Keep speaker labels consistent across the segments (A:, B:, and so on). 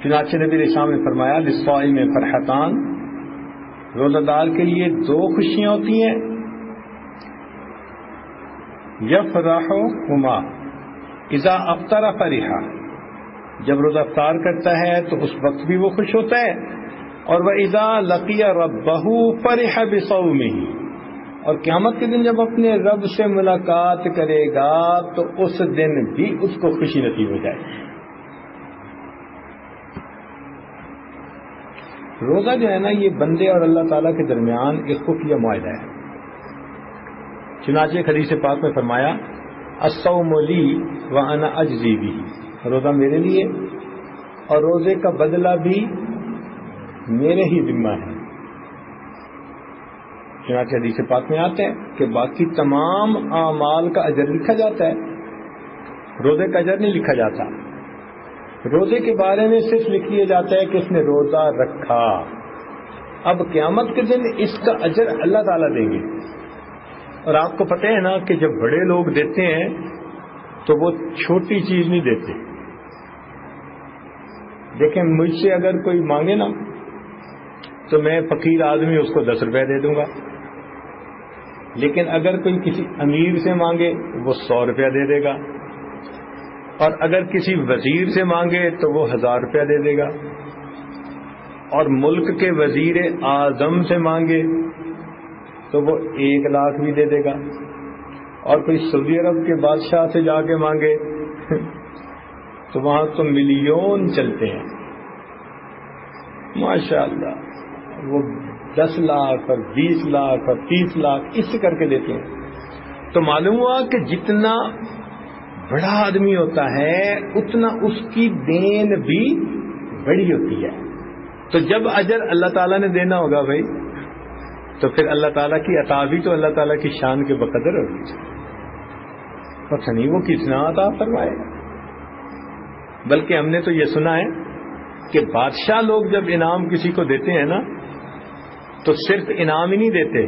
A: چنانچہ نبی علیہ السلام نے فرمایا للصائم فرحتان، روزہ دار کے لیے دو خوشیاں ہوتی ہیں، یفرحہما اذا افطر فرحا، جب روزہ افطار کرتا ہے تو اس وقت بھی وہ خوش ہوتا ہے، اور وَإِذَا لَقِيَ رَبَّهُ فَرِحَ بِصَوْمِهِ، اور قیامت کے دن جب اپنے رب سے ملاقات کرے گا تو اس دن بھی اس کو خوشی نصیب ہو جائے گی۔ روزہ جو ہے نا یہ بندے اور اللہ تعالیٰ کے درمیان ایک خفیہ معاہدہ ہے۔ چنانچہ ایک حدیث پاک میں فرمایا الصوم لی وانا اجزی بہ، روزہ میرے لیے اور روزے کا بدلہ بھی میرے ہی ذمہ ہے۔ چنانچہ حدیث پاک میں آتا ہے کہ باقی تمام اعمال کا اجر لکھا جاتا ہے، روزے کا اجر نہیں لکھا جاتا۔ روزے کے بارے میں صرف لکھ لیا جاتا ہے کہ اس نے روزہ رکھا۔ اب قیامت کے دن اس کا اجر اللہ تعالیٰ دیں گے، اور آپ کو پتہ ہے نا کہ جب بڑے لوگ دیتے ہیں تو وہ چھوٹی چیز نہیں دیتے۔ دیکھیں مجھ سے اگر کوئی مانگے نا تو میں فقیر آدمی اس کو 10 روپے دے دوں گا، لیکن اگر کوئی کسی امیر سے مانگے وہ 100 روپیہ دے دے گا، اور اگر کسی وزیر سے مانگے تو وہ 1000 روپیہ دے دے گا، اور ملک کے وزیر اعظم سے مانگے تو وہ 1 لاکھ بھی دے دے گا، اور کوئی سعودی عرب کے بادشاہ سے جا کے مانگے تو وہاں تو ملین چلتے ہیں ماشاء اللہ، وہ 10 لاکھ اور 20 لاکھ اور 30 لاکھ اس سے کر کے دیتے ہیں۔ تو معلوم ہوا کہ جتنا بڑا آدمی ہوتا ہے اتنا اس کی دین بھی بڑی ہوتی ہے۔ تو جب اجر اللہ تعالیٰ نے دینا ہوگا بھائی تو پھر اللہ تعالیٰ کی عطا بھی تو اللہ تعالیٰ کی شان کے بقدر ہوگی، پتہ نہیں وہ کتنا عطا فرمائے گا۔ بلکہ ہم نے تو یہ سنا ہے کہ بادشاہ لوگ جب انعام کسی کو دیتے ہیں نا تو صرف انعام ہی نہیں دیتے،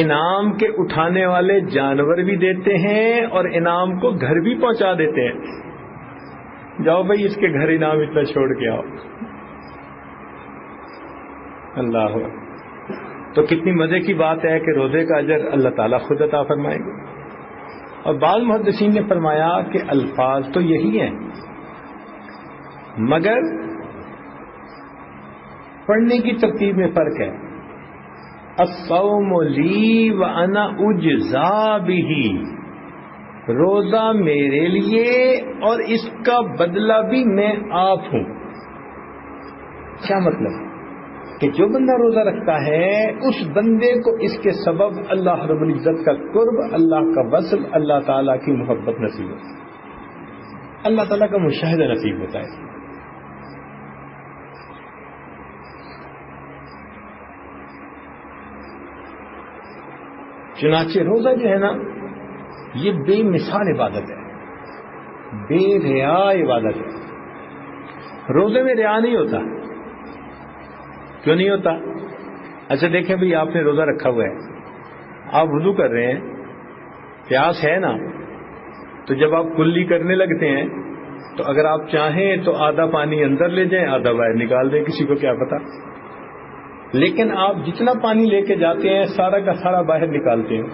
A: انعام کے اٹھانے والے جانور بھی دیتے ہیں اور انعام کو گھر بھی پہنچا دیتے ہیں۔ جاؤ بھائی اس کے گھر انعام اتنا چھوڑ کے آؤ۔ اللہ تو کتنی مزے کی بات ہے کہ روزے کا اجر اللہ تعالیٰ خود عطا فرمائے گا۔ اور بعض محدثین نے فرمایا کہ الفاظ تو یہی ہیں مگر پڑھنے کی ترتیب میں فرق ہے۔ الصوم لی وانا اجزا بہ، روزہ میرے لیے اور اس کا بدلہ بھی میں آپ ہوں۔ کیا مطلب کہ جو بندہ روزہ رکھتا ہے اس بندے کو اس کے سبب اللہ رب العزت کا قرب، اللہ کا وصل، اللہ تعالیٰ کی محبت نصیب ہوتا ہے، اللہ تعالیٰ کا مشاہدہ نصیب ہوتا ہے۔ چنانچہ روزہ جو ہے نا یہ بے مثال عبادت ہے، بے ریا عبادت ہے۔ روزے میں ریا نہیں ہوتا۔ کیوں نہیں ہوتا؟ اچھا دیکھیں بھئی آپ نے روزہ رکھا ہوا ہے، آپ وضو کر رہے ہیں، پیاس ہے نا، تو جب آپ کلی کرنے لگتے ہیں تو اگر آپ چاہیں تو آدھا پانی اندر لے جائیں آدھا باہر نکال دیں، کسی کو کیا پتا۔ لیکن آپ جتنا پانی لے کے جاتے ہیں سارا کا سارا باہر نکالتے ہیں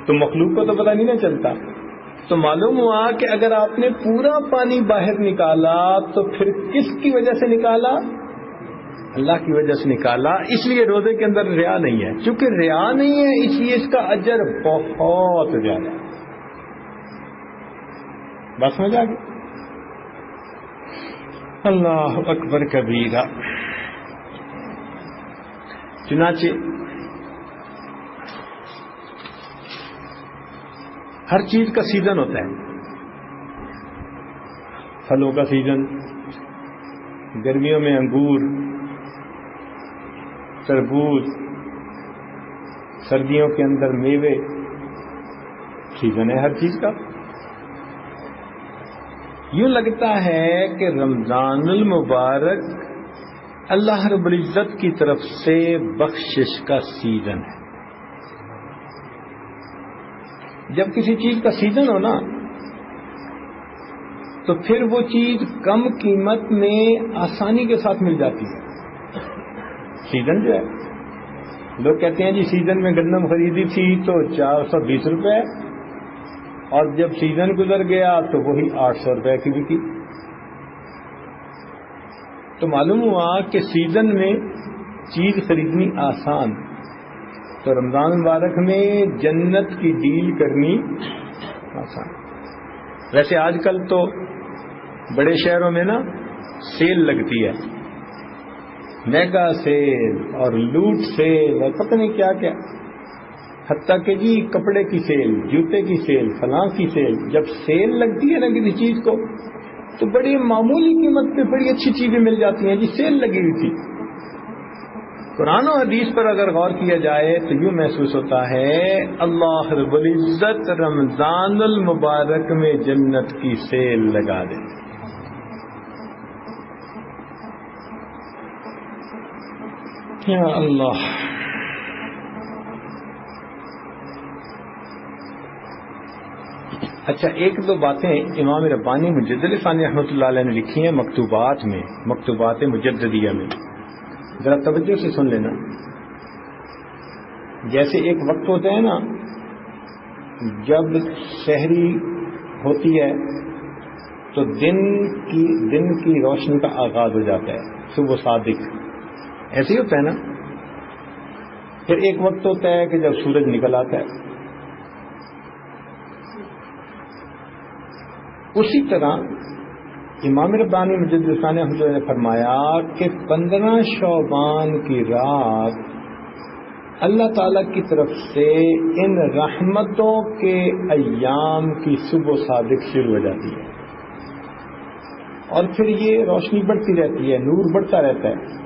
A: تو مخلوق کو تو پتہ نہیں نہ چلتا۔ تو معلوم ہوا کہ اگر آپ نے پورا پانی باہر نکالا تو پھر کس کی وجہ سے نکالا؟ اللہ کی وجہ سے نکالا۔ اس لیے روزے کے اندر ریا نہیں ہے، چونکہ ریا نہیں ہے اس لیے اس کا اجر بہت زیادہ ہے۔ بس سمجھ آ گئی؟ اللہ اکبر کبیرہ۔ چنانچہ ہر چیز کا سیزن ہوتا ہے، پھلوں کا سیزن، گرمیوں میں انگور، تربوز، سردیوں کے اندر میوے، سیزن ہے ہر چیز کا۔ یوں لگتا ہے کہ رمضان المبارک اللہ رب العزت کی طرف سے بخشش کا سیزن ہے۔ جب کسی چیز کا سیزن ہو نا تو پھر وہ چیز کم قیمت میں آسانی کے ساتھ مل جاتی ہے. سیزن جو ہے، لوگ کہتے ہیں جی سیزن میں گندم خریدی تھی تو 420 روپے، اور جب سیزن گزر گیا تو وہی 800 روپے کی بکی. تو معلوم ہوا کہ سیزن میں چیز خریدنی آسان، تو رمضان مبارک میں جنت کی ڈیل کرنی آسان. ویسے آج کل تو بڑے شہروں میں نا سیل لگتی ہے، میگا سیل اور لوٹ سیل اور پتہ نہیں کیا کیا، حتیٰ کہ جی کپڑے کی سیل، جوتے کی سیل، فلاں کی سیل. جب سیل لگتی ہے نا کسی چیز کو تو بڑی معمولی قیمت پہ بڑی اچھی چیزیں مل جاتی ہیں جی، سیل لگی ہوئی تھی. قرآن و حدیث پر اگر غور کیا جائے تو یوں محسوس ہوتا ہے اللہ رب العزت رمضان المبارک میں جنت کی سیل لگا دے. یا اللہ. اچھا، ایک دو باتیں امام ربانی مجدد ثانی رحمۃ اللہ علیہ نے لکھی ہیں مکتوبات میں، مکتوبات مجددیہ میں، ذرا توجہ سے سن لینا. جیسے ایک وقت ہوتا ہے نا جب سحری ہوتی ہے تو دن کی روشنی کا آغاز ہو جاتا ہے، صبح صادق، ایسے ہی ہوتا ہے نا. پھر ایک وقت ہوتا ہے کہ جب سورج نکل آتا ہے. اسی طرح امام ربانی مجدد ثانی رحمۃ اللہ نے فرمایا کہ 15 شعبان کی رات اللہ تعالی کی طرف سے ان رحمتوں کے ایام کی صبح صادق شروع ہو جاتی ہے، اور پھر یہ روشنی بڑھتی رہتی ہے، نور بڑھتا رہتا ہے،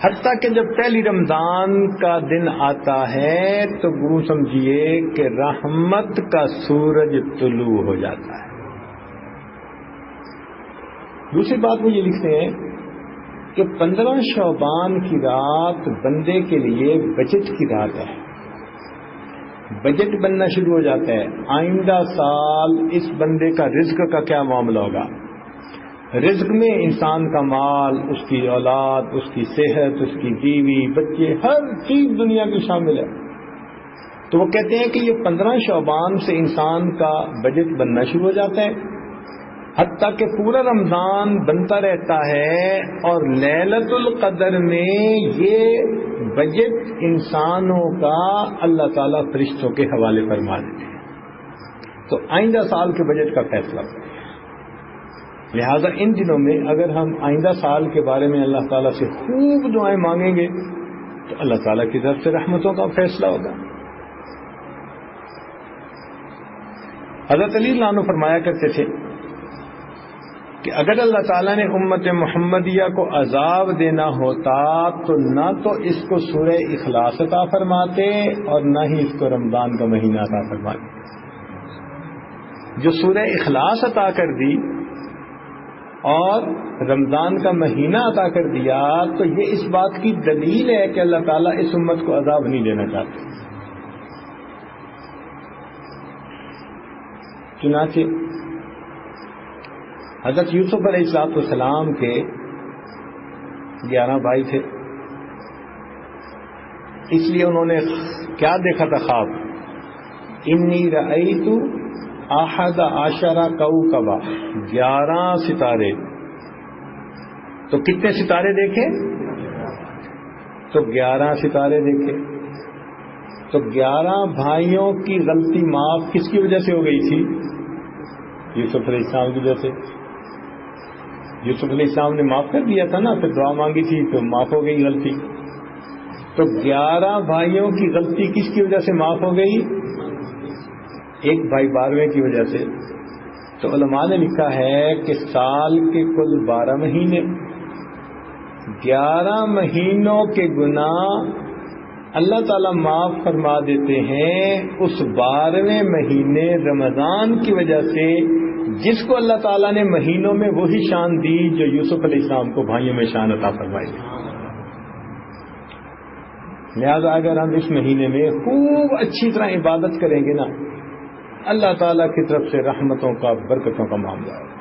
A: حتیٰ کہ جب پہلی رمضان کا دن آتا ہے تو وہ سمجھیے کہ رحمت کا سورج طلوع ہو جاتا ہے. دوسری بات وہ یہ لکھتے ہیں کہ 15 شعبان کی رات بندے کے لیے بجٹ کی رات ہے. بجٹ بننا شروع ہو جاتا ہے، آئندہ سال اس بندے کا رزق کا کیا معاملہ ہوگا. رزق میں انسان کا مال، اس کی اولاد، اس کی صحت، اس کی بیوی، بچے، ہر چیز دنیا کی شامل ہے. تو وہ کہتے ہیں کہ یہ 15 شعبان سے انسان کا بجٹ بننا شروع ہو جاتا ہے، حتیٰ کہ پورا رمضان بنتا رہتا ہے، اور لیلۃ القدر میں یہ بجٹ انسانوں کا اللہ تعالیٰ فرشتوں کے حوالے فرما دیتے ہیں. تو آئندہ سال کے بجٹ کا فیصلہ کریں. لہذا ان دنوں میں اگر ہم آئندہ سال کے بارے میں اللہ تعالیٰ سے خوب دعائیں مانگیں گے تو اللہ تعالیٰ کی طرف سے رحمتوں کا فیصلہ ہوگا. حضرت علی رضی اللہ عنہ فرمایا کرتے تھے کہ اگر اللہ تعالیٰ نے امت محمدیہ کو عذاب دینا ہوتا تو نہ تو اس کو سورہ اخلاص عطا فرماتے اور نہ ہی اس کو رمضان کا مہینہ عطا فرماتے. جو سورہ اخلاص عطا کر دی اور رمضان کا مہینہ عطا کر دیا تو یہ اس بات کی دلیل ہے کہ اللہ تعالیٰ اس امت کو عذاب نہیں دینا چاہتے. چنانچہ حضرت یوسف علیہ السلام کے 11 بھائی تھے، اس لیے انہوں نے کیا دیکھا تھا خواب، انی رأیت احد عشر کوکبا، 11 ستارے. تو کتنے ستارے دیکھے؟ تو 11 ستارے دیکھے. تو 11 بھائیوں کی غلطی معاف کس کی وجہ سے ہو گئی تھی؟ یوسف علیہ السلام کی وجہ سے. یوسف علیہ السلام نے معاف کر دیا تھا نا، پھر دعا مانگی تھی تو معاف ہو گئی غلطی. تو 11 بھائیوں کی غلطی کس کی وجہ سے معاف ہو گئی؟ ایک بھائی 12ویں کی وجہ سے. تو علماء نے لکھا ہے کہ سال کے کل 12 مہینے، 11 مہینوں کے گناہ اللہ تعالیٰ معاف فرما دیتے ہیں اس 12ویں مہینے رمضان کی وجہ سے، جس کو اللہ تعالیٰ نے مہینوں میں وہی شان دی جو یوسف علیہ السلام کو بھائیوں میں شان عطا فرمائی. لہذا اگر ہم اس مہینے میں خوب اچھی طرح عبادت کریں گے نا، اللہ تعالیٰ کی طرف سے رحمتوں کا، برکتوں کا معاملہ ہے.